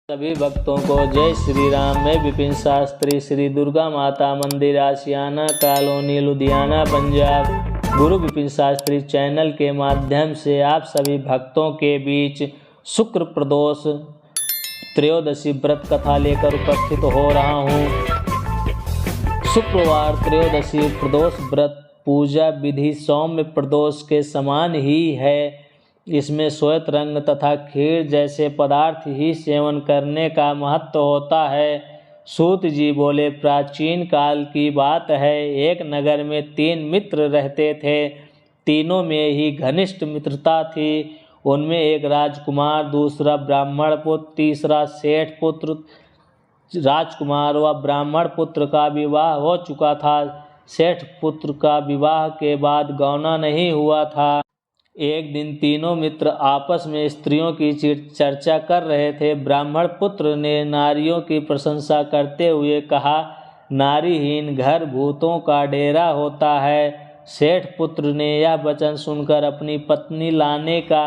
सभी भक्तों को जय श्री राम। मैं विपिन शास्त्री, श्री दुर्गा माता मंदिर, आशियाना कॉलोनी, लुधियाना, पंजाब। गुरु विपिन शास्त्री चैनल के माध्यम से आप सभी भक्तों के बीच शुक्र प्रदोष त्रयोदशी व्रत कथा लेकर उपस्थित हो रहा हूँ। शुक्रवार त्रयोदशी प्रदोष व्रत पूजा विधि सौम्य प्रदोष के समान ही है। इसमें श्वेत रंग तथा खीर जैसे पदार्थ ही सेवन करने का महत्व होता है। सूत जी बोले, प्राचीन काल की बात है, एक नगर में 3 मित्र रहते थे। तीनों में ही घनिष्ठ मित्रता थी। उनमें एक राजकुमार, दूसरा ब्राह्मण पुत्र, तीसरा सेठ पुत्र। राजकुमार व ब्राह्मण पुत्र का विवाह हो चुका था। सेठ पुत्र का विवाह के बाद गौना नहीं हुआ था। एक दिन तीनों मित्र आपस में स्त्रियों की चर्चा कर रहे थे। ब्राह्मण पुत्र ने नारियों की प्रशंसा करते हुए कहा, नारीहीन घर भूतों का डेरा होता है। सेठ पुत्र ने यह वचन सुनकर अपनी पत्नी लाने का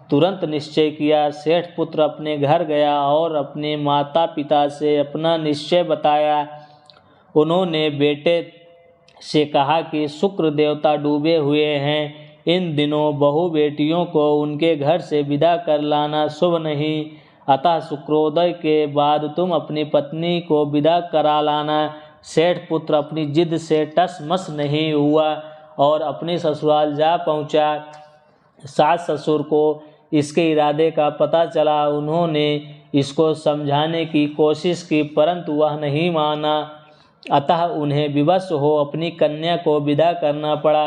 तुरंत निश्चय किया। सेठ पुत्र अपने घर गया और अपने माता पिता से अपना निश्चय बताया। उन्होंने बेटे से कहा कि शुक्र देवता डूबे हुए हैं, इन दिनों बहू बेटियों को उनके घर से विदा कर लाना शुभ नहीं, अतः शुक्रोदय के बाद तुम अपनी पत्नी को विदा करा लाना। सेठ पुत्र अपनी जिद से टस मस नहीं हुआ और अपने ससुराल जा पहुंचा। सास ससुर को इसके इरादे का पता चला। उन्होंने इसको समझाने की कोशिश की, परंतु वह नहीं माना। अतः उन्हें विवश हो अपनी कन्या को विदा करना पड़ा।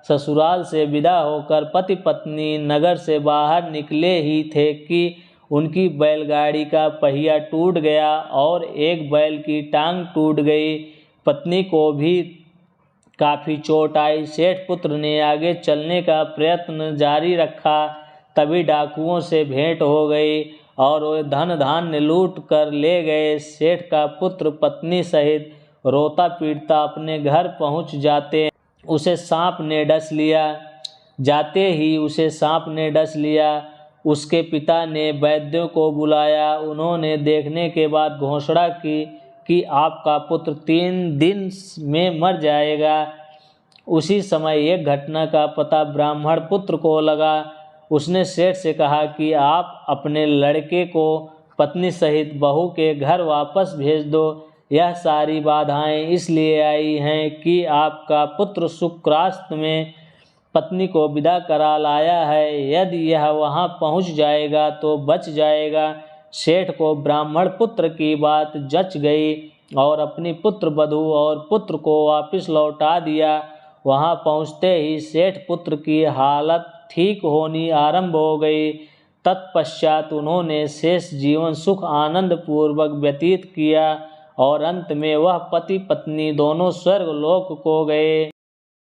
ससुराल से विदा होकर पति पत्नी नगर से बाहर निकले ही थे कि उनकी बैलगाड़ी का पहिया टूट गया और एक बैल की टांग टूट गई। पत्नी को भी काफ़ी चोट आई। सेठ पुत्र ने आगे चलने का प्रयत्न जारी रखा। तभी डाकुओं से भेंट हो गई और वे धन धान्य लूट कर ले गए। सेठ का पुत्र पत्नी सहित रोता पीटता अपने घर पहुंच जाते उसे सांप ने डस लिया। जाते ही उसे सांप ने डस लिया। उसके पिता ने वैद्यों को बुलाया। उन्होंने देखने के बाद घोषणा की कि आपका पुत्र 3 दिन में मर जाएगा। उसी समय एक घटना का पता ब्राह्मण पुत्र को लगा। उसने सेठ से कहा कि आप अपने लड़के को पत्नी सहित बहू के घर वापस भेज दो। यह सारी बाधाएं इसलिए आई हैं कि आपका पुत्र शुक्रास्त में पत्नी को विदा करा लाया है। यदि यह वहां पहुंच जाएगा तो बच जाएगा। सेठ को ब्राह्मण पुत्र की बात जच गई और अपनी पुत्र वधू और पुत्र को वापस लौटा दिया। वहां पहुंचते ही सेठ पुत्र की हालत ठीक होनी आरंभ हो गई। तत्पश्चात उन्होंने शेष जीवन सुख आनंद पूर्वक व्यतीत किया और अंत में वह पति पत्नी दोनों स्वर्ग लोक को गए।